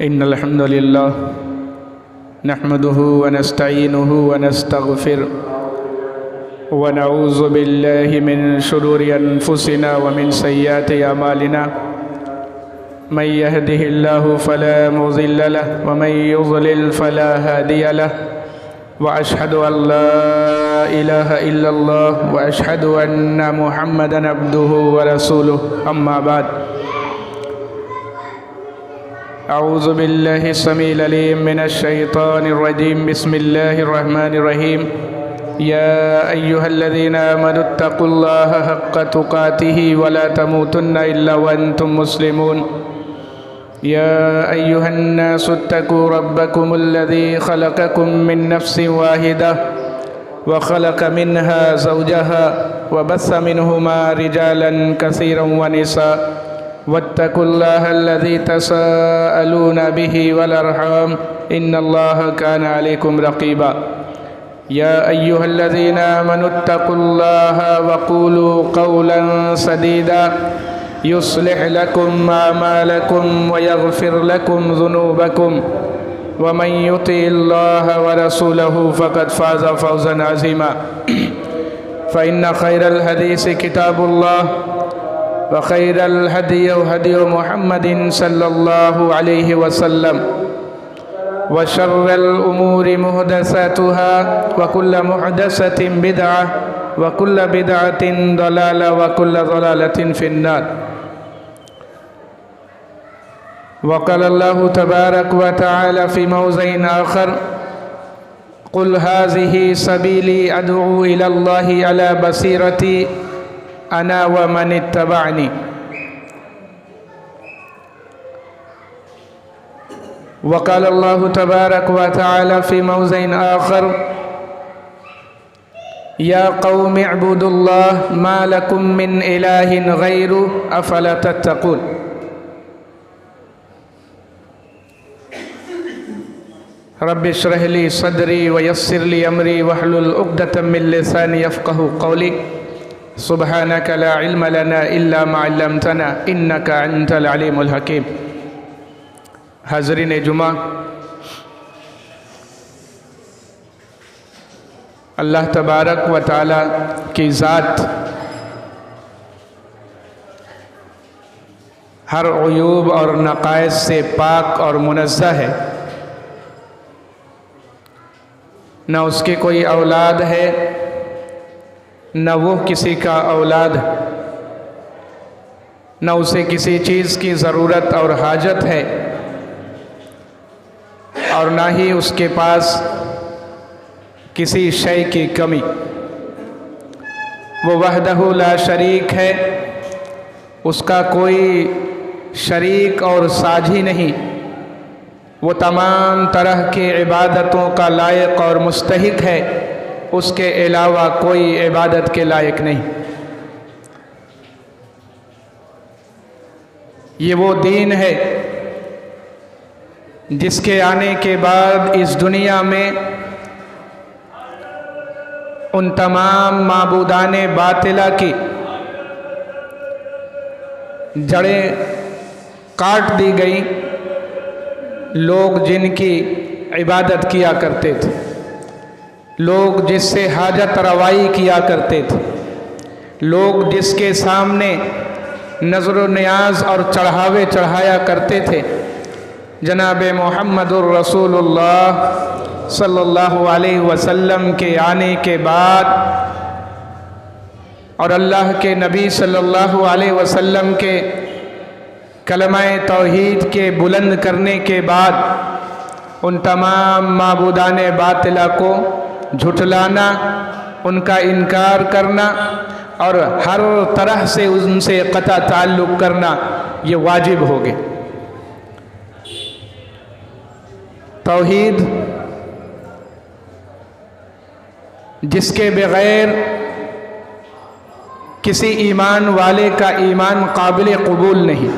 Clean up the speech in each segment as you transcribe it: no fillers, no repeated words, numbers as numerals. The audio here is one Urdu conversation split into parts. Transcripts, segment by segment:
إن الحمد لله نحمده ونستعينه ونستغفره ونعوذ بالله من شرور أنفسنا ومن سيئات أعمالنا من يهده الله فلا مضل له ومن يضلل فلا هادي له وأشهد أن لا إله إلا الله وأشهد أن محمدا عبده ورسوله أما بعد أعوذ بالله السميع العليم من الشيطان الرجيم بسم الله الرحمن الرحيم يا أيها الذين آمنوا اتقوا الله حق تقاته ولا تموتن إلا وأنتم مسلمون يا أيها الناس اتقوا ربكم الذي خلقكم من نفس واحدة وخلق منها زوجها وبث منهما رجالا كثيرا ونساء واتقوا الله الذي تساءلون به والأرحام إن الله كان عليكم رقيبا يا أيها الذين آمنوا اتقوا الله وقولوا قولا سديدا يصلح لكم أعمالكم ويغفر لكم ذنوبكم ومن يطع الله ورسوله فقد فاز فوزا عظيما فإن خير الحديث كتاب الله وخير الهدي هدي محمد صلى الله عليه وسلم وشر الأمور محدثاتها وكل محدثة بدعة وكل بدعة ضلالة وكل ضلالة في النار وقال الله تبارك وتعالى في موضع آخر قل هذه سبيلي أدعو إلى الله على بصيرة أنا ومن اتبعني وقال الله تبارك وتعالى في موضع آخر يا قوم اعبدوا الله ما لكم من إله غيره أفلا تتقون رب اشرح لي صدري ويسر لي أمري واحلل عقدة من لساني يفقهوا قولي سبحانك لا علم لنا إلا ما علمتنا إنك أنت العليم الحكيم حاضرین جمعہ، اللہ تبارک و تعالی کی ذات ہر عیوب اور نقائص سے پاک اور منزہ ہے، نہ اس کی کوئی اولاد ہے نہ وہ کسی کا اولاد، نہ اسے کسی چیز کی ضرورت اور حاجت ہے اور نہ ہی اس کے پاس کسی شے کی کمی۔ وہ وحدہ لا شریک ہے، اس کا کوئی شریک اور ساجھی نہیں، وہ تمام طرح کی عبادتوں کا لائق اور مستحق ہے، اس کے علاوہ کوئی عبادت کے لائق نہیں۔ یہ وہ دین ہے جس کے آنے کے بعد اس دنیا میں ان تمام معبودان باطلہ کی جڑیں کاٹ دی گئیں، لوگ جن کی عبادت کیا کرتے تھے، لوگ جس سے حاجت روائی کیا کرتے تھے، لوگ جس کے سامنے نظر و نیاز اور چڑھاوے چڑھایا کرتے تھے، جناب محمد الرسول اللہ صلی اللہ علیہ وسلم کے آنے کے بعد اور اللہ کے نبی صلی اللہ علیہ وسلم کے کلمہ توحید کے بلند کرنے کے بعد ان تمام معبودان باطلہ کو جھٹلانا، ان کا انکار کرنا اور ہر طرح سے ان سے قطع تعلق کرنا یہ واجب ہو گئے۔ توحید جس کے بغیر کسی ایمان والے کا ایمان قابل قبول نہیں،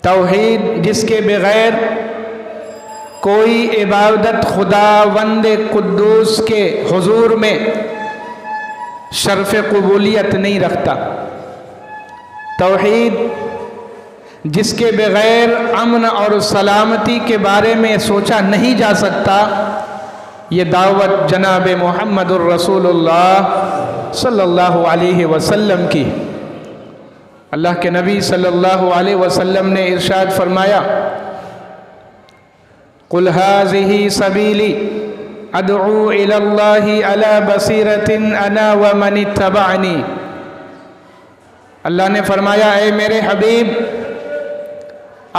توحید جس کے بغیر کوئی عبادت خداوند قدوس کے حضور میں شرف قبولیت نہیں رکھتا، توحید جس کے بغیر امن اور سلامتی کے بارے میں سوچا نہیں جا سکتا، یہ دعوت جناب محمد الرسول اللہ صلی اللہ علیہ وسلم کی۔ اللہ کے نبی صلی اللہ علیہ وسلم نے ارشاد فرمایا، قُلْ هَٰذِهِ سَبِيلِي أَدْعُو إِلَى اللَّهِ عَلَىٰ بَصِيرَةٍ أَنَا وَمَنِ اتَّبَعَنِي۔ اللہ نے فرمایا، اے میرے حبیب،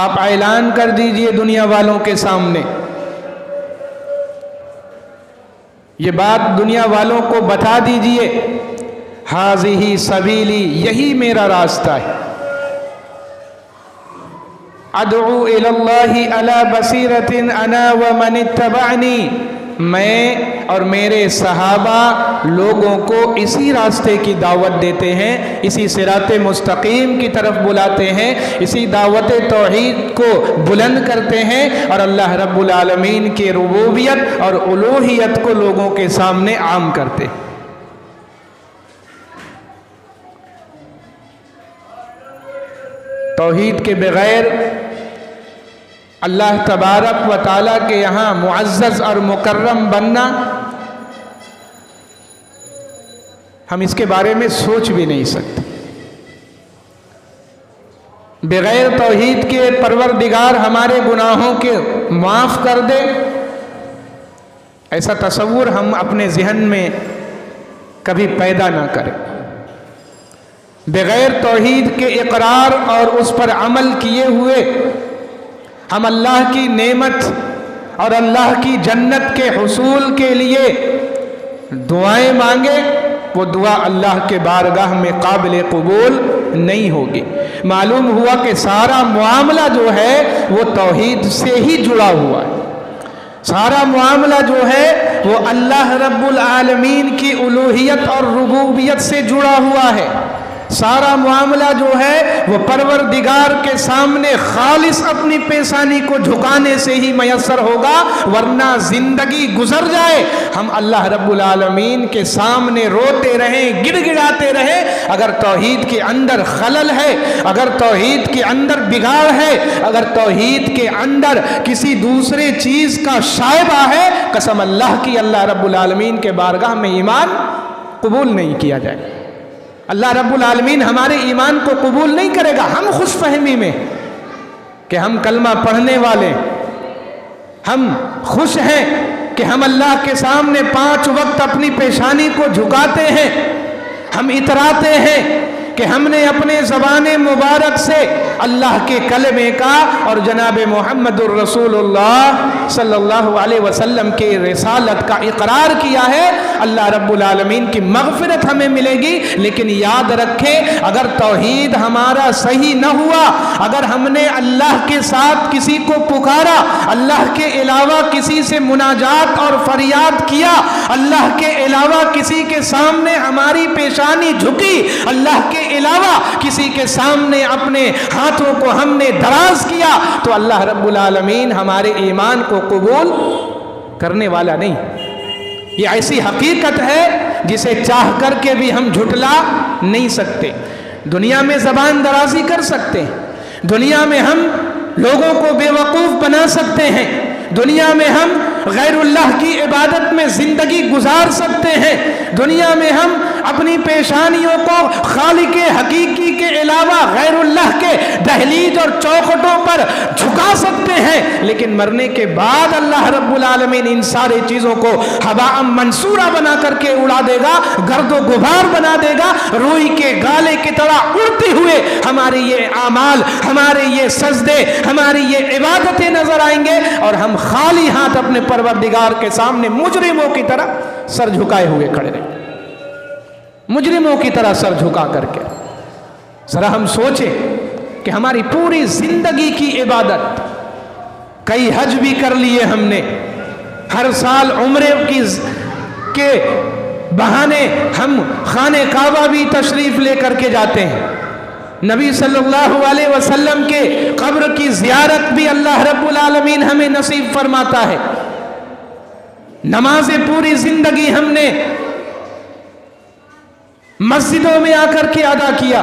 آپ اعلان کر دیجئے دنیا والوں کے سامنے، یہ بات دنیا والوں کو بتا دیجئے، ہاذِہِ سبیلی، یہی میرا راستہ ہے، ادعو الی اللہ علی بصیرۃ انا ومن اتبعنی، میں اور میرے صحابہ لوگوں کو اسی راستے کی دعوت دیتے ہیں، اسی صراط مستقیم کی طرف بلاتے ہیں، اسی دعوت توحید کو بلند کرتے ہیں، اور اللہ رب العالمین کی ربوبیت اور الوہیت کو لوگوں کے سامنے عام کرتے ہیں۔ توحید کے بغیر اللہ تبارک و تعالیٰ کے یہاں معزز اور مکرم بننا، ہم اس کے بارے میں سوچ بھی نہیں سکتے۔ بغیر توحید کے پروردگار ہمارے گناہوں کے معاف کر دے، ایسا تصور ہم اپنے ذہن میں کبھی پیدا نہ کریں۔ بغیر توحید کے اقرار اور اس پر عمل کیے ہوئے ہم اللہ کی نعمت اور اللہ کی جنت کے حصول کے لیے دعائیں مانگے، وہ دعا اللہ کے بارگاہ میں قابل قبول نہیں ہوگی۔ معلوم ہوا کہ سارا معاملہ جو ہے وہ توحید سے ہی جڑا ہوا ہے، سارا معاملہ جو ہے وہ اللہ رب العالمین کی الوہیت اور ربوبیت سے جڑا ہوا ہے، سارا معاملہ جو ہے وہ پروردگار کے سامنے خالص اپنی پیشانی کو جھکانے سے ہی میسر ہوگا، ورنہ زندگی گزر جائے ہم اللہ رب العالمین کے سامنے روتے رہیں، گڑ گڑاتے رہیں، اگر توحید کے اندر خلل ہے، اگر توحید کے اندر بگاڑ ہے، اگر توحید کے اندر کسی دوسرے چیز کا شائبہ ہے، قسم اللہ کی اللہ رب العالمین کے بارگاہ میں ایمان قبول نہیں کیا جائے۔ اللہ رب العالمین ہمارے ایمان کو قبول نہیں کرے گا۔ ہم خوش فہمی میں کہ ہم کلمہ پڑھنے والے، ہم خوش ہیں کہ ہم اللہ کے سامنے 5 وقت اپنی پیشانی کو جھکاتے ہیں، ہم اتراتے ہیں کہ ہم نے اپنے زبان مبارک سے اللہ کے کلمے کا اور جناب محمد الرسول اللہ صلی اللہ علیہ وسلم کے رسالت کا اقرار کیا ہے۔ اللہ رب العالمین کی مغفرت ہمیں ملے گی، لیکن یاد رکھیں اگر توحید ہمارا صحیح نہ ہوا، اگر ہم نے اللہ کے ساتھ کسی کو پکارا، اللہ کے علاوہ کسی سے مناجات اور فریاد کیا، اللہ کے علاوہ کسی کے سامنے ہماری پیشانی جھکی، اللہ کے علاوہ کسی کے سامنے اپنے ہاتھوں کو ہم نے دراز کیا، تو اللہ رب العالمین ہمارے ایمان کو قبول کرنے والا نہیں۔ یہ ایسی حقیقت ہے جسے چاہ کر کے بھی ہم جھٹلا نہیں سکتے۔ دنیا میں زبان درازی کر سکتے ہیں، دنیا میں ہم لوگوں کو بے وقوف بنا سکتے ہیں، دنیا میں ہم غیر اللہ کی عبادت میں زندگی گزار سکتے ہیں، دنیا میں ہم اپنی پیشانیوں کو خالق حقیقی کے علاوہ غیر اللہ کے دہلیز اور چوکھٹوں پر جھکا سکتے ہیں، لیکن مرنے کے بعد اللہ رب العالمین ان ساری چیزوں کو ہباء منصورہ بنا کر کے اڑا دے گا، گرد و غبار بنا دے گا، روئی کے گالے کی طرح اڑتے ہوئے ہمارے یہ اعمال، ہمارے یہ سجدے، ہماری یہ عبادتیں نظر آئیں گے، اور ہم خالی ہاتھ اپنے پروردگار کے سامنے مجرموں کی طرح سر جھکائے ہوئے کھڑے رہیں، مجرموں کی طرح سر جھکا کر کے۔ ذرا ہم سوچیں کہ ہماری پوری زندگی کی عبادت، کئی حج بھی کر لیے ہم نے، ہر سال عمرے کے بہانے ہم خانہ کعبہ بھی تشریف لے کر کے جاتے ہیں، نبی صلی اللہ علیہ وسلم کے قبر کی زیارت بھی اللہ رب العالمین ہمیں نصیب فرماتا ہے، نمازیں پوری زندگی ہم نے مسجدوں میں آ کر کے ادا کیا،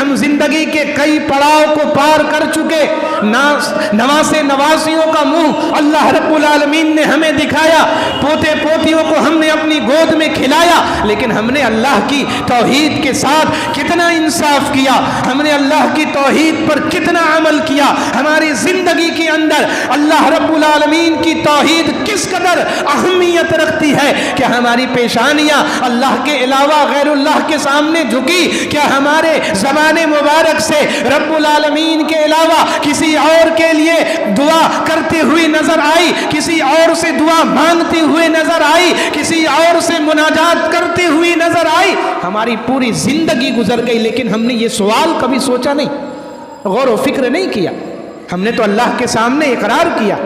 ہم زندگی کے کئی پڑاؤ کو پار کر چکے، نواسے نواسیوں کا منہ اللہ رب العالمین نے ہمیں دکھایا، پوتے پوتیوں کو ہم نے اپنی گود میں کھلایا، لیکن ہم نے اللہ کی توحید کے ساتھ کتنا انصاف کیا، ہم نے اللہ کی توحید پر کتنا عمل کیا، ہماری زندگی کے اندر اللہ رب العالمین کی توحید کس قدر اہمیت رکھتی ہے، کیا ہماری پیشانیاں اللہ کے علاوہ غیر اللہ کے سامنے جھکی، کیا ہمارے زبان مبارک سے رب العالمین کے علاوہ کسی اور کے لیے دعا کرتے ہوئی نظر آئی، کسی اور سے دعا مانگتے ہوئے نظر آئی، کسی اور سے مناجات کرتے ہوئی نظر آئی؟ ہماری پوری زندگی گزر گئی، لیکن ہم نے یہ سوال کبھی سوچا نہیں، غور و فکر نہیں کیا۔ ہم نے تو اللہ کے سامنے اقرار کیا،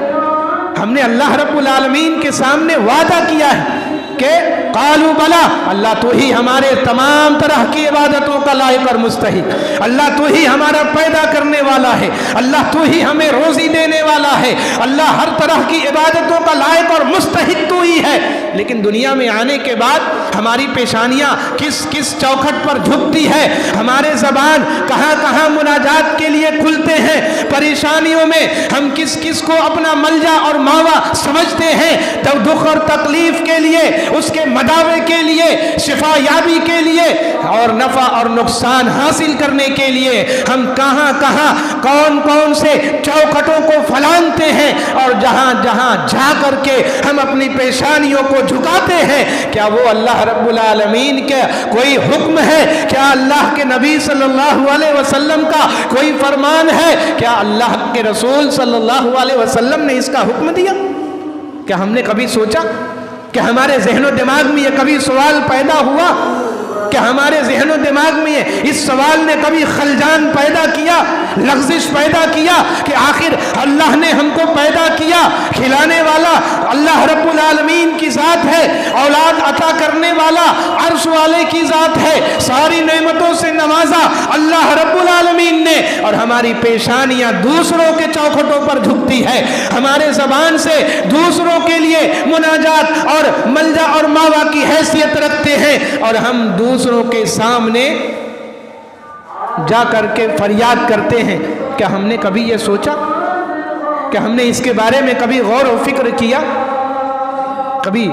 ہم نے اللہ رب العالمین کے سامنے وعدہ کیا ہے کہ قالوا بلا، اللہ تو ہی ہمارے تمام طرح کی عبادتوں کا لائق اور مستحق، اللہ تو ہی ہمارا پیدا کرنے والا ہے، اللہ تو ہی ہمیں روزی دینے والا ہے، اللہ ہر طرح کی عبادتوں کا لائق اور مستحق تو ہی ہے۔ لیکن دنیا میں آنے کے بعد ہماری پیشانیاں کس کس چوکھٹ پر جھکتی ہے، ہمارے زبان کہاں کہاں مناجات کے لیے کھلتے ہیں، پریشانیوں میں ہم کس کس کو اپنا ملجا اور ماوا سمجھتے ہیں، دکھ اور تکلیف کے لیے، اس کے مداوے کے لیے، شفا یابی کے لیے اور نفع اور نقصان حاصل کرنے کے لیے ہم کہاں کہاں کون کون سے چوکھٹوں کو پھلانگتے ہیں، اور جہاں جہاں جا کر کے ہم اپنی پیشانیوں کو جھکاتے ہیں، کیا وہ اللہ رب العالمین کا کوئی حکم ہے؟ کیا اللہ کے نبی صلی اللہ علیہ وسلم کا کوئی فرمان ہے؟ کیا اللہ کے رسول صلی اللہ علیہ وسلم نے اس کا حکم دیا؟ کیا ہم نے کبھی سوچا؟ کہ ہمارے ذہن و دماغ میں یہ کبھی سوال پیدا ہوا؟ کہ ہمارے ذہن و دماغ میں اس سوال نے کبھی خلجان پیدا کیا، لغزش پیدا کیا کہ آخر اللہ نے ہم کو پیدا کیا، کھلانے والا اللہ رب العالمین کی ذات ہے، اولاد عطا کرنے والا عرش والے کی ذات ہے، ساری نعمتوں سے نوازا اللہ رب العالمین نے، اور ہماری پیشانیاں دوسروں کے چوکھٹوں پر جھکتی ہے، ہمارے زبان سے دوسروں کے لیے مناجات اور ملجا اور ماوا کی حیثیت رکھتے ہیں، اور ہم دوسروں کے سامنے جا کر کے فریاد کرتے ہیں۔ کیا ہم نے کبھی یہ سوچا؟ کیا ہم نے اس کے بارے میں کبھی غور و فکر کیا؟ کبھی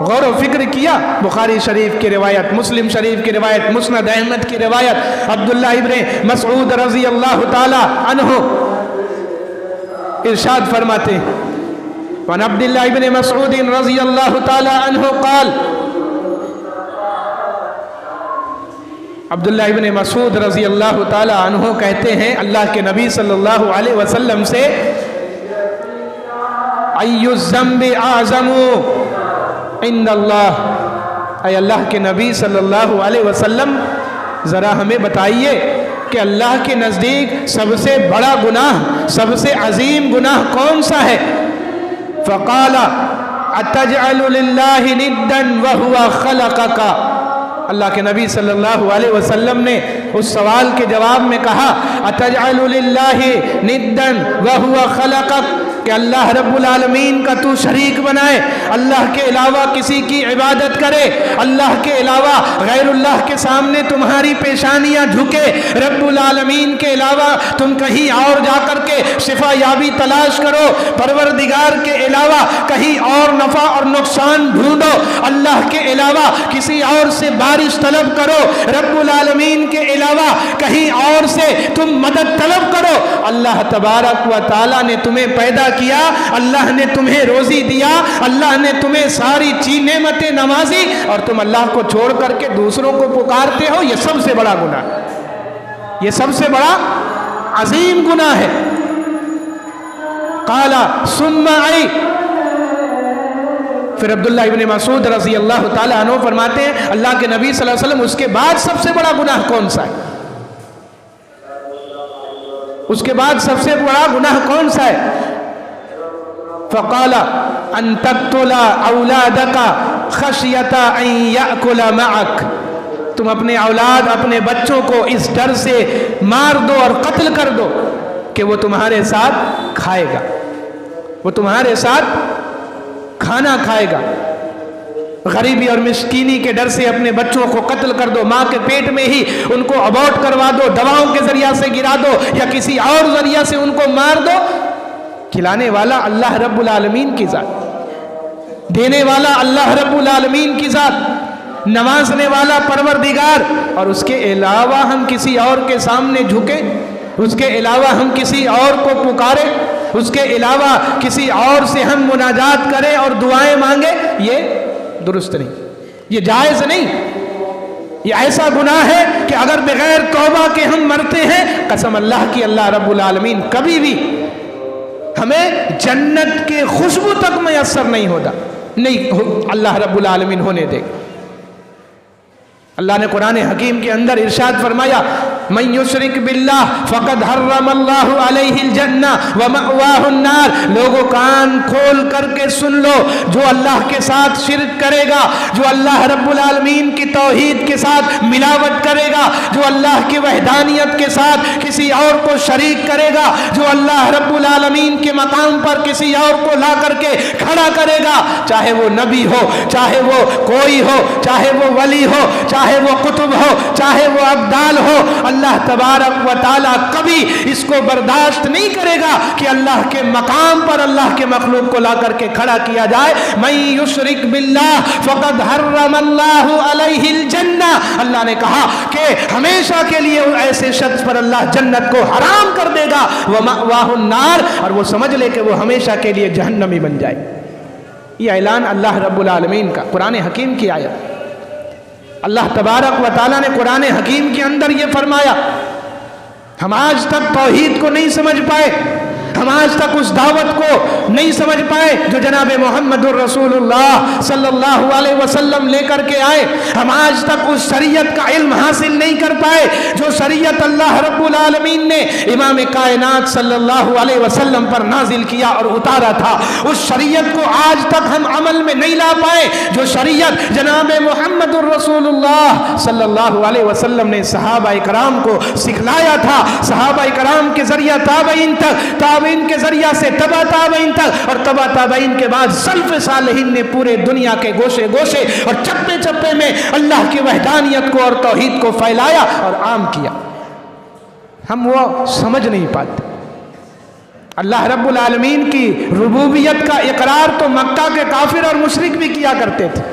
غور و فکر کیا؟ بخاری شریف کی روایت، مسلم شریف کی روایت، مسند احمد کی روایت، عبداللہ ابن مسعود رضی اللہ تعالی عنہ ارشاد فرماتے ہیں، وعن عبداللہ ابن مسعود رضی اللہ تعالی عنہ قال، عبداللہ ابن مسعود رضی اللہ تعالی عنہ کہتے ہیں اللہ کے نبی صلی اللہ علیہ وسلم سے، ای الذنب اعظم عند اللہ، اے اللہ کے نبی صلی اللہ علیہ وسلم ذرا ہمیں بتائیے کہ اللہ کے نزدیک سب سے بڑا گناہ، سب سے عظیم گناہ کون سا ہے؟ فقال اتجعل للہ ندا وهو خلقک، اللہ کے نبی صلی اللہ علیہ وسلم نے اس سوال کے جواب میں کہا، اتجعل للہ ندا وهو خلقک، کہ اللہ رب العالمین کا تو شریک بنائے، اللہ کے علاوہ کسی کی عبادت کرے، اللہ کے علاوہ غیر اللہ کے سامنے تمہاری پیشانیاں جھکے، رب العالمین کے علاوہ تم کہیں اور جا کر کے شفا یابی تلاش کرو، پروردگار کے علاوہ کہیں اور نفع اور نقصان ڈھونڈو، اللہ کے علاوہ کسی اور سے بارش طلب کرو، رب العالمین کے علاوہ کہیں اور سے تم مدد طلب کرو۔ اللہ تبارک و تعالیٰ نے تمہیں پیدا کیا، اللہ نے تمہیں روزی دیا، اللہ نے تمہیں ساری نعمتیں نوازی، اور تم اللہ کو چھوڑ کر کے دوسروں کو پکارتے ہو، یہ سب سے بڑا گناہ ہے، یہ سب سے بڑا عظیم گناہ ہے۔ قال ثم ای، پھر عبداللہ ابن مسعود رضی اللہ تعالیٰ عنہ فرماتے ہیں اللہ کے نبی صلی اللہ علیہ وسلم اس کے بعد سب سے بڑا گناہ کون سا ہے؟ اس کے بعد سب سے بڑا گناہ کون سا ہے؟ فقال ان تقتل اولادک خشیۃ ان یاکل معک، تم اپنے اولاد، اپنے بچوں کو اس ڈر سے مار دو اور قتل کر دو کہ وہ تمہارے ساتھ کھائے گا، وہ تمہارے ساتھ کھانا کھائے گا۔ غریبی اور مسکینی کے ڈر سے اپنے بچوں کو قتل کر دو، ماں کے پیٹ میں ہی ان کو ابورٹ کروا دو، دواؤں کے ذریعہ سے گرا دو یا کسی اور ذریعہ سے ان کو مار دو۔ کھلانے والا اللہ رب العالمین کی ذات، دینے والا اللہ رب العالمین کی ذات، نوازنے والا پروردگار، اور اس کے علاوہ ہم کسی اور کے سامنے جھکے، اس کے علاوہ ہم کسی اور کو پکارے، اس کے علاوہ کسی اور سے ہم مناجات کریں اور دعائیں مانگے، یہ درست نہیں، یہ جائز نہیں۔ یہ ایسا گناہ ہے کہ اگر بغیر توبہ کے ہم مرتے ہیں، قسم اللہ کی اللہ رب العالمین کبھی بھی ہمیں جنت کے خوشبو تک میسر نہیں ہوتا، نہیں اللہ رب العالمین ہونے دے۔ اللہ نے قرآن حکیم کے اندر ارشاد فرمایا، من یشرک باللہ فقد حرم اللہ علیہ الجنہ ومأواہ النار۔ لوگوں کان کھول کر کے سن لو، جو اللہ کے ساتھ شرک کرے گا، جو اللہ رب العالمین کی توحید کے ساتھ ملاوٹ کرے گا، جو اللہ کی وحدانیت کے ساتھ کسی اور کو شریک کرے گا، جو اللہ رب العالمین کے مقام پر کسی اور کو لا کر کے کھڑا کرے گا، چاہے وہ نبی ہو، چاہے وہ کوئی ہو، چاہے وہ ولی ہو، چاہے وہ قطب ہو، چاہے وہ ابدال ہو، اللہ تبارک و تعالیٰ کبھی اس کو برداشت نہیں کرے گا کہ اللہ کے مقام پر اللہ کے مخلوق کو لا کر کے کھڑا کیا جائے۔ من یشرک باللہ فقد حرم اللہ علیہ الجنہ، اللہ نے کہا کہ ہمیشہ کے لیے ایسے شخص پر اللہ جنت کو حرام کر دے گا، ومأواہ النار، اور وہ سمجھ لے کہ وہ ہمیشہ کے لیے جہنمی بن جائے۔ یہ اعلان اللہ رب العالمین کا، قرآن حکیم کی آیت۔ اللہ تبارک و تعالیٰ نے قرآن حکیم کے اندر یہ فرمایا، ہم آج تک توحید کو نہیں سمجھ پائے، ہم آج تک اس دعوت کو نہیں سمجھ پائے جو جناب محمد الرسول اللہ صلی اللہ علیہ وسلم لے کر کے آئے، ہم آج تک اس شریعت کا علم حاصل نہیں کر پائے جو شریعت اللہ رب العالمین نے امام کائنات صلی اللہ علیہ وسلم پر نازل کیا اور اتارا تھا۔ اس شریعت کو آج تک ہم عمل میں نہیں لا پائے جو شریعت جناب محمد الرسول اللہ صلی اللہ علیہ وسلم نے صحابہ کرام کو سکھلایا تھا۔ صحابہ کرام کے ذریعہ تابعین تک، تابعین کے ذریعہ سے تبع تابعین تک، اور تبع تابعین کے بعد سلف صالحین نے پورے دنیا کے گوشے گوشے اور چپے چپے میں اللہ کی وحدانیت کو اور توحید کو پھیلایا اور عام کیا۔ ہم وہ سمجھ نہیں پاتے۔ اللہ رب العالمین کی ربوبیت کا اقرار تو مکہ کے کافر اور مشرک بھی کیا کرتے تھے۔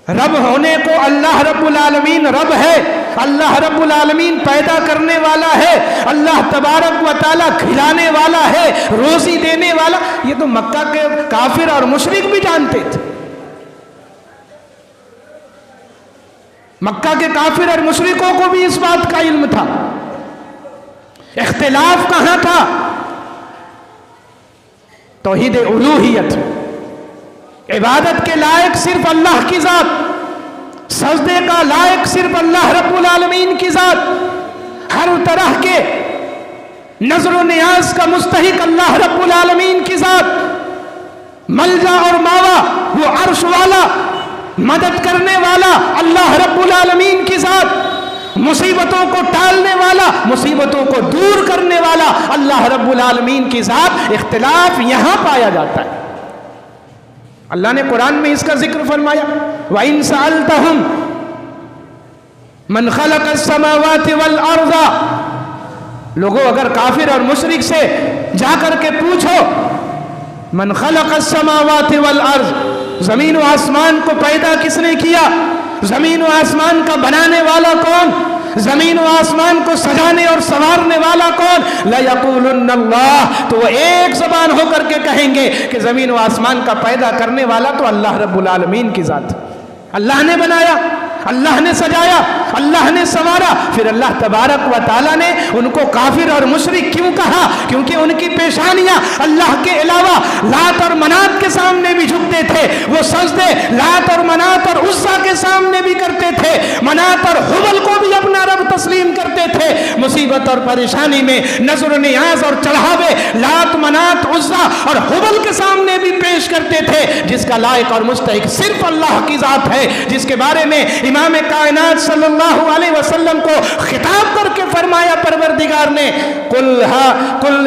رب ہونے کو اللہ رب العالمین رب ہے، اللہ رب العالمین پیدا کرنے والا ہے، اللہ تبارک و تعالیٰ کھلانے والا ہے، روزی دینے والا، یہ تو مکہ کے کافر اور مشرک بھی جانتے تھے۔ مکہ کے کافر اور مشرکوں کو بھی اس بات کا علم تھا۔ اختلاف کہاں تھا؟ توحید الوہیت، عبادت کے لائق صرف اللہ کی ذات، سجدے کا لائق صرف اللہ رب العالمین کی ذات، ہر طرح کے نظر و نیاز کا مستحق اللہ رب العالمین کی ذات، ملجا اور ماوا وہ عرش والا، مدد کرنے والا اللہ رب العالمین کی ذات، مصیبتوں کو ٹالنے والا، مصیبتوں کو دور کرنے والا اللہ رب العالمین کی ذات۔ اختلاف یہاں پایا جاتا ہے۔ اللہ نے قرآن میں اس کا ذکر فرمایا، وَإِن سَأَلْتَهُمْ مَنْ خَلَقَ السَّمَاوَاتِ وَالْأَرْضَ، لوگوں اگر کافر اور مشرک سے جا کر کے پوچھو، من خلق السماوات والارض، زمین و آسمان کو پیدا کس نے کیا، زمین و آسمان کا بنانے والا کون، زمین و آسمان کو سجانے اور سنوارنے والا کون، لَيَقُولُنَّ اللَّهُ، تو وہ ایک زبان ہو کر کے کہیں گے کہ زمین و آسمان کا پیدا کرنے والا تو اللہ رب العالمین کی ذات، اللہ نے بنایا، اللہ نے سجایا، اللہ نے سنوارا۔ پھر اللہ تبارک و تعالیٰ نے ان کو کافر اور مشرک کیوں کہا؟ کیونکہ ان کی پیشانیاں اللہ کے علاوہ لات اور منات کے سامنے بھی جھکتے تھے، وہ سجدے لات اور منات اور عزا کے سامنے بھی کرتے تھے، منات اور حبل کو بھی اپنا رب تسلیم کرتے تھے، مصیبت اور پریشانی میں نظر و نیاز اور چڑھاوے لات منات عزا اور حبل کے سامنے بھی پیش کرتے تھے، جس کا لائق اور مستحق صرف اللہ کی ذات ہے، جس کے بارے میں امام کائنات صلی اللہ علیہ وسلم کو خطاب کر کے فرمایا پروردگار نے، قل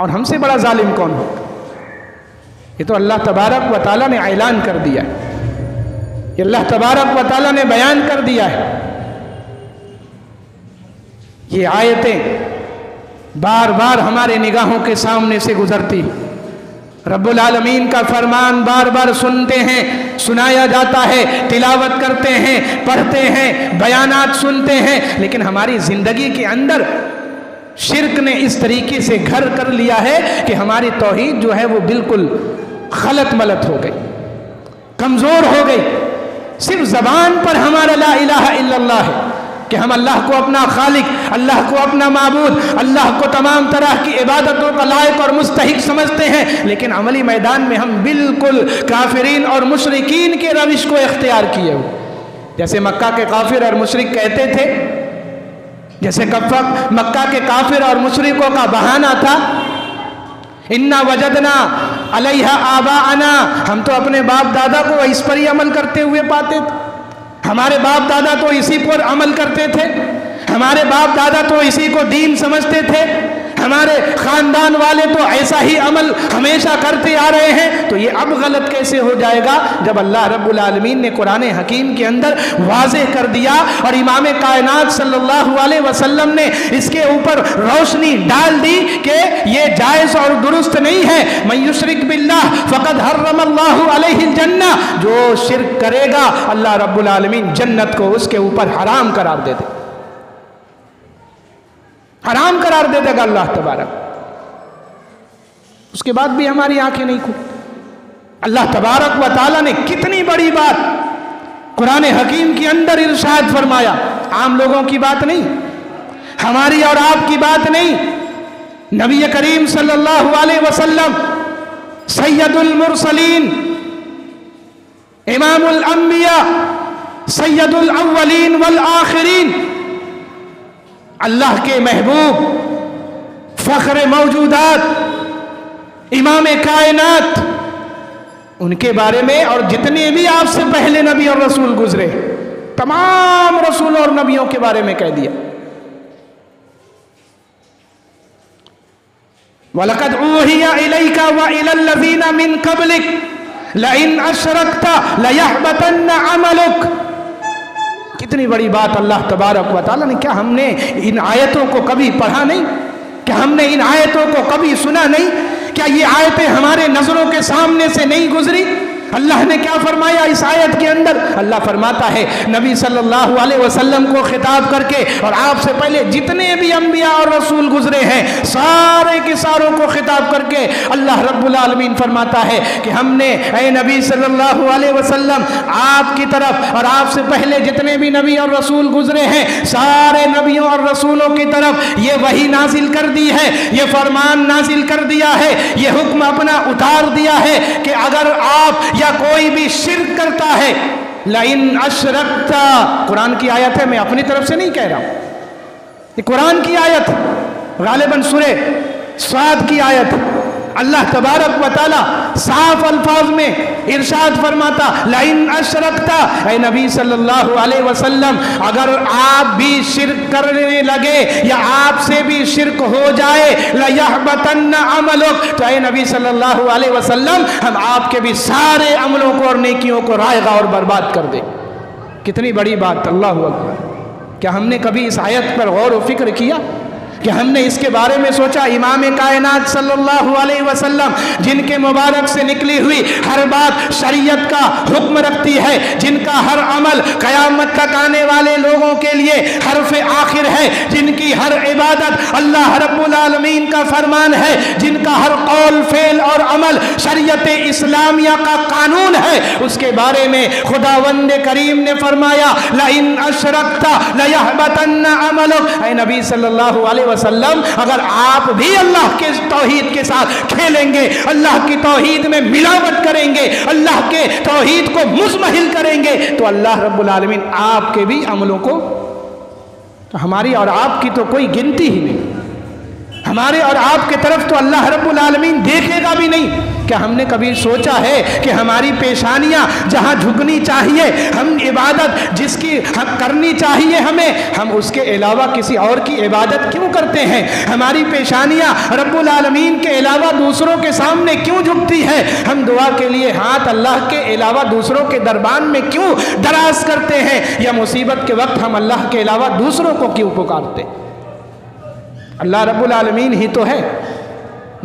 اور ہم سے بڑا ظالم کون ہو؟ یہ تو اللہ تبارک و تعالیٰ نے اعلان کر دیا ہے، یہ اللہ تبارک و تعالیٰ نے بیان کر دیا ہے۔ یہ آیتیں بار بار ہمارے نگاہوں کے سامنے سے گزرتی، رب العالمین کا فرمان بار بار سنتے ہیں، سنایا جاتا ہے، تلاوت کرتے ہیں، پڑھتے ہیں، بیانات سنتے ہیں، لیکن ہماری زندگی کے اندر شرک نے اس طریقے سے گھر کر لیا ہے کہ ہماری توحید جو ہے وہ بالکل غلط ملت ہو گئی، کمزور ہو گئی۔ صرف زبان پر ہمارا لا الہ الا اللہ ہے کہ ہم اللہ کو اپنا خالق، اللہ کو اپنا معبود، اللہ کو تمام طرح کی عبادتوں کا لائق اور مستحق سمجھتے ہیں، لیکن عملی میدان میں ہم بالکل کافرین اور مشرکین کے روش کو اختیار کیے ہوئے۔ جیسے مکہ کے کافر اور مشرک کہتے تھے، جیسے مکہ کے کافر اور مشرکوں کا بہانہ تھا، اِنَّا وَجَدْنَا عَلَيْهَا آبَاءَنَا، ہم تو اپنے باپ دادا کو اس پر ہی عمل کرتے ہوئے پاتے تھے، ہمارے باپ دادا تو اسی پر عمل کرتے تھے، ہمارے باپ دادا تو اسی کو دین سمجھتے تھے، ہمارے خاندان والے تو ایسا ہی عمل ہمیشہ کرتے آ رہے ہیں، تو یہ اب غلط کیسے ہو جائے گا جب اللہ رب العالمین نے قرآن حکیم کے اندر واضح کر دیا اور امام کائنات صلی اللہ علیہ وسلم نے اس کے اوپر روشنی ڈال دی کہ یہ جائز اور درست نہیں ہے۔ من یشرک باللہ فقد حرم اللہ علیہ الجنہ، جو شرک کرے گا اللہ رب العالمین جنت کو اس کے اوپر حرام قرار دے دے، حرام قرار دے دے گا اللہ تبارک۔ اس کے بعد بھی ہماری آنکھیں نہیں کھلی۔ اللہ تبارک و تعالیٰ نے کتنی بڑی بات قرآن حکیم کے اندر ارشاد فرمایا، عام لوگوں کی بات نہیں، ہماری اور آپ کی بات نہیں، نبی کریم صلی اللہ علیہ وسلم سید المرسلین، امام الانبیاء، سید الاولین والآخرین، اللہ کے محبوب، فخر موجودات، امام کائنات، ان کے بارے میں اور جتنے بھی آپ سے پہلے نبی اور رسول گزرے تمام رسولوں اور نبیوں کے بارے میں کہہ دیا۔ وَلَقَدْ أُوحِيَ إِلَيْكَ وَإِلَى الَّذِينَ مِن قَبْلِكَ لَئِنْ أَشْرَكْتَ لَيَحْبَطَنَّ عَمَلُكَ۔ کتنی بڑی بات اللہ تبارک و تعالیٰ نے، کیا ہم نے ان آیتوں کو کبھی پڑھا نہیں؟ کیا ہم نے ان آیتوں کو کبھی سنا نہیں؟ کیا یہ آیتیں ہمارے نظروں کے سامنے سے نہیں گزری؟ اللہ نے کیا فرمایا اس آیت کے اندر؟ اللہ فرماتا ہے نبی صلی اللہ علیہ وسلم کو خطاب کر کے، اور آپ سے پہلے جتنے بھی انبیاء اور رسول گزرے ہیں سارے کے ساروں کو خطاب کر کے اللہ رب العالمین فرماتا ہے کہ ہم نے اے نبی صلی اللہ علیہ وسلم آپ کی طرف اور آپ سے پہلے جتنے بھی نبی اور رسول گزرے ہیں سارے نبیوں اور رسولوں کی طرف یہ وحی نازل کر دی ہے، یہ فرمان نازل کر دیا ہے، یہ حکم اپنا اتار دیا ہے کہ اگر آپ یا کوئی بھی شرک کرتا ہے، لَإِنْ أَشْرَكْتَ، قرآن کی آیت ہے، میں اپنی طرف سے نہیں کہہ رہا ہوں، یہ قرآن کی آیت، غالباً سورہ صاد کی آیت۔ اللہ تبارک و تعالیٰ صاف الفاظ میں ارشاد فرماتا، لَإِنْ أَشْرَكْتَ، اے نبی صلی اللہ علیہ وسلم اگر آپ بھی شرک کرنے لگے یا آپ سے بھی شرک ہو جائے، لَيَحْبَطَنَّ عَمَلُكَ، تو اے نبی صلی اللہ علیہ وسلم ہم آپ کے بھی سارے عملوں کو اور نیکیوں کو رائگاں اور برباد کر دیں۔ کتنی بڑی بات، اللہ اکبر۔ کیا ہم نے کبھی اس آیت پر غور و فکر کیا کہ ہم نے اس کے بارے میں سوچا؟ امام کائنات صلی اللہ علیہ وسلم جن کے مبارک سے نکلی ہوئی ہر بات شریعت کا حکم رکھتی ہے، جن کا ہر عمل قیامت تک آنے والے لوگوں کے لیے حرف آخر ہے، جن کی ہر عبادت اللہ رب العالمین کا فرمان ہے، جن کا ہر قول فعل اور عمل شریعت اسلامیہ کا قانون ہے، اس کے بارے میں خداوند کریم نے فرمایا لَإِنْ أَشْرَكْتَ لَيَحْبَطَنَّ عَمَلُكَ، اے نبی صلی اللہ علیہ وسلم اگر آپ بھی اللہ کے توحید کے ساتھ کھیلیں گے، اللہ کی توحید میں ملاوٹ کریں گے، اللہ کے توحید کو مزمحل کریں گے، تو اللہ رب العالمین آپ کے بھی عملوں کو، تو ہماری اور آپ کی تو کوئی گنتی ہی نہیں، ہمارے اور آپ کے طرف تو اللہ رب العالمین دیکھے گا بھی نہیں۔ کیا ہم نے کبھی سوچا ہے کہ ہماری پیشانیاں جہاں جھکنی چاہیے، ہم عبادت جس کی کرنی چاہیے ہم اس کے علاوہ کسی اور کی عبادت کیوں کرتے ہیں؟ ہماری پیشانیاں رب العالمین کے علاوہ دوسروں کے سامنے کیوں جھکتی ہے؟ ہم دعا کے لیے ہاتھ اللہ کے علاوہ دوسروں کے دربان میں کیوں دراز کرتے ہیں؟ یا مصیبت کے وقت ہم اللہ کے علاوہ دوسروں کو کیوں پکارتے؟ اللہ رب العالمین ہی تو ہے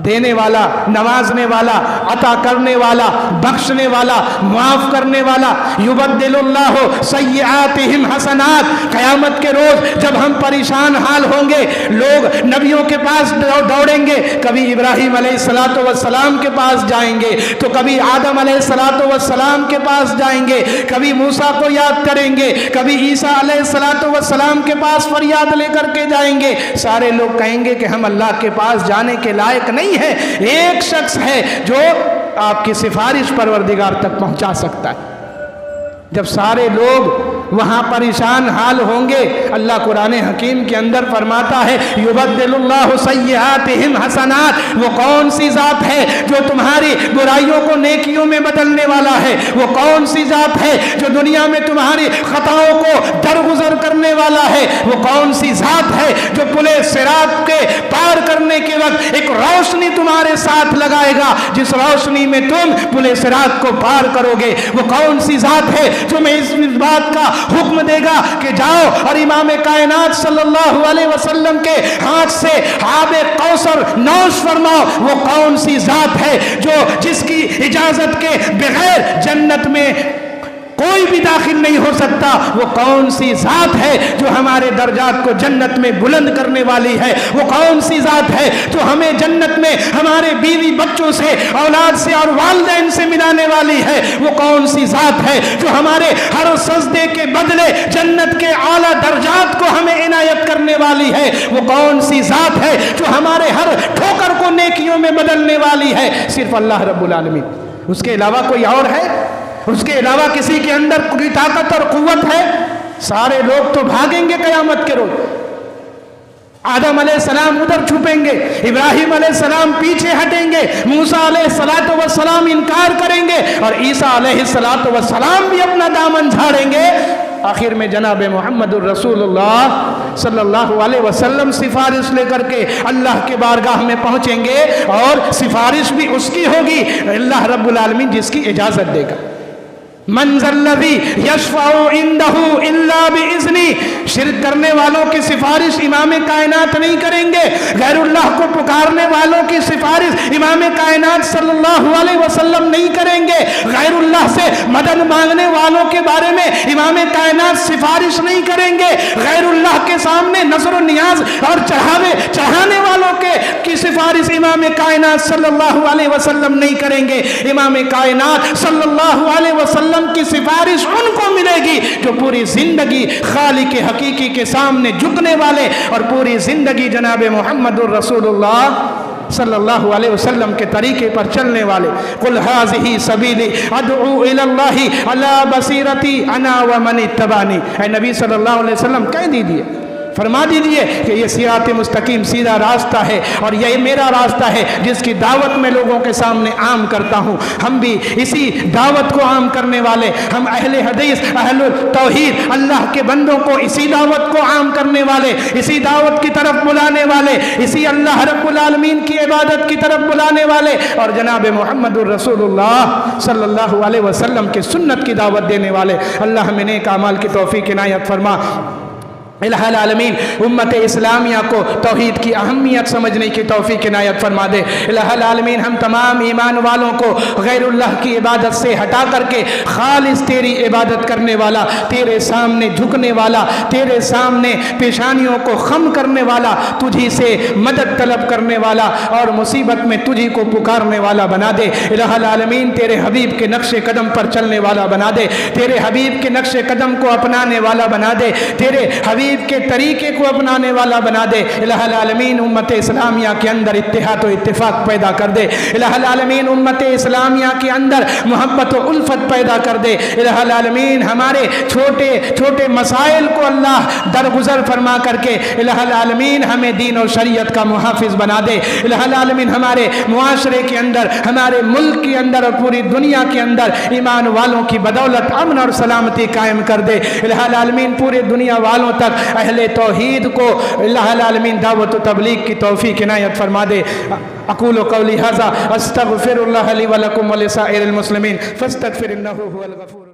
دینے والا، نوازنے والا، عطا کرنے والا، بخشنے والا، معاف کرنے والا۔ یبدل اللہ سیئاتہم حسنات۔ قیامت کے روز جب ہم پریشان حال ہوں گے، لوگ نبیوں کے پاس دوڑیں گے، کبھی ابراہیم علیہ السلام کے پاس جائیں گے، تو کبھی آدم علیہ السلام کے پاس جائیں گے، کبھی موسیٰ کو یاد کریں گے، کبھی عیسیٰ علیہ السلام کے پاس فریاد لے کر کے جائیں گے۔ سارے لوگ کہیں گے کہ ہم اللہ کے پاس جانے کے لائق نہیں ہے، ایک شخص ہے جو آپ کی سفارش پروردگار تک پہنچا سکتا ہے۔ جب سارے لوگ وہاں پریشان حال ہوں گے، اللہ قرآن حکیم کے اندر فرماتا ہے یبدل اللہ سیئاتہم حسنات۔ وہ کون سی ذات ہے جو تمہاری برائیوں کو نیکیوں میں بدلنے والا ہے؟ وہ کون سی ذات ہے جو دنیا میں تمہاری خطاؤں کو درگزر کرنے والا ہے؟ وہ کون سی ذات ہے جو پل صراط کے پار کرنے کے وقت ایک روشنی تمہارے ساتھ لگائے گا، جس روشنی میں تم پل صراط کو پار کرو گے؟ وہ کون سی ذات ہے جو میں اس بات کا حکم دے گا کہ جاؤ اور امام کائنات صلی اللہ علیہ وسلم کے ہاتھ سے آب کوثر نوش فرماؤ؟ وہ کون سی ذات ہے جو جس کی اجازت کے بغیر جنت میں کوئی بھی داخل نہیں ہو سکتا؟ وہ کون سی ذات ہے جو ہمارے درجات کو جنت میں بلند کرنے والی ہے؟ وہ کون سی ذات ہے جو ہمیں جنت میں ہمارے بیوی بچوں سے، اولاد سے اور والدین سے ملانے والی ہے؟ وہ کون سی ذات ہے جو ہمارے ہر سجدے کے بدلے جنت کے اعلیٰ درجات کو ہمیں عنایت کرنے والی ہے؟ وہ کون سی ذات ہے جو ہمارے ہر ٹھوکر کو نیکیوں میں بدلنے والی ہے؟ صرف اللہ رب العالمین۔ اس کے علاوہ کوئی اور ہے؟ اس کے علاوہ کسی کے اندر کوئی طاقت اور قوت ہے؟ سارے لوگ تو بھاگیں گے قیامت کے روز۔ آدم علیہ السلام ادھر چھپیں گے، ابراہیم علیہ السلام پیچھے ہٹیں گے، موسیٰ علیہ السلام انکار کریں گے، اور عیسیٰ علیہ السلام بھی اپنا دامن جھاڑیں گے۔ آخر میں جناب محمد الرسول اللہ صلی اللہ علیہ وسلم سفارش لے کر کے اللہ کے بارگاہ میں پہنچیں گے، اور سفارش بھی اس کی ہوگی اللہ رب العالمین جس کی اجازت دے گا۔ من ذا الذی یشفع عندہ الا باذنہ۔ شرک کرنے والوں کی سفارش امام کائنات نہیں کریں گے، غیر اللہ کو پکارنے والوں کی سفارش امام کائنات صلی اللہ علیہ وسلم نہیں کریں گے، غیر اللہ سے مدد مانگنے والوں کے بارے میں امام کائنات سفارش نہیں کریں گے، غیر اللہ کے سامنے نظر و نیاز اور چڑھانے والوں کی سفارش امام کائنات صلی اللہ علیہ وسلم نہیں کریں گے۔ امام کائنات صلی اللہ علیہ وسلم کی سفارش ان کو ملے گی جو پوری زندگی خالق حقیقی کے سامنے جھکنے والے، اور پوری زندگی جناب محمد الرسول اللہ صلی اللہ علیہ وسلم کے طریقے پر چلنے والے۔ قل ھذہ سبیلی ادعو الی اللہ علی بصیرۃ انا ومن اتبعنی۔ اے نبی صلی اللہ علیہ وسلم کہہ دیجیے، فرما دیجئے کہ یہ صراط مستقیم سیدھا راستہ ہے، اور یہ میرا راستہ ہے جس کی دعوت میں لوگوں کے سامنے عام کرتا ہوں۔ ہم بھی اسی دعوت کو عام کرنے والے، ہم اہل حدیث، اہل توحید، اللہ کے بندوں کو اسی دعوت کو عام کرنے والے، اسی دعوت کی طرف بلانے والے، اسی اللہ رب العالمین کی عبادت کی طرف بلانے والے، اور جناب محمد الرسول اللہ صلی اللہ علیہ وسلم کی سنت کی دعوت دینے والے۔ اللہ ہمیں نیک اعمال کی توفیق عنایت فرما۔ الہ العالمین امت اسلامیہ کو توحید کی اہمیت سمجھنے کی توفیق عنایت فرما دے۔ الہ العالمین ہم تمام ایمان والوں کو غیر اللہ کی عبادت سے ہٹا کر کے خالص تیری عبادت کرنے والا، تیرے سامنے جھکنے والا، تیرے سامنے پیشانیوں کو خم کرنے والا، تجھی سے مدد طلب کرنے والا، اور مصیبت میں تجھی کو پکارنے والا بنا دے۔ الہ العالمین تیرے حبیب کے نقش قدم پر چلنے والا بنا دے، تیرے حبیب کے نقش قدم کو اپنانے والا بنا دے، تیرے حبیب حبیب کے طریقے کو اپنانے والا بنا دے۔ الہ العالمین امت اسلامیہ کے اندر اتحاد و اتفاق پیدا کر دے۔ الہ العالمین امت اسلامیہ کے اندر محبت و الفت پیدا کر دے۔ الہ العالمین ہمارے چھوٹے چھوٹے مسائل کو اللہ درگزر فرما کر کے الہ العالمین ہمیں دین و شریعت کا محافظ بنا دے۔ الہ العالمین ہمارے معاشرے کے اندر، ہمارے ملک کے اندر اور پوری دنیا کے اندر ایمان والوں کی بدولت امن اور سلامتی قائم کر دے۔ الہ العالمین پورے دنیا والوں تک اہل توحید کو الہ العالمین دعوت و تبلیغ کی توفیق عنایت فرما دے۔ اقول قولی ھذا استغفر اللہ لی ولکم ولسائر المسلمین فاستغفر انہ هو الغفور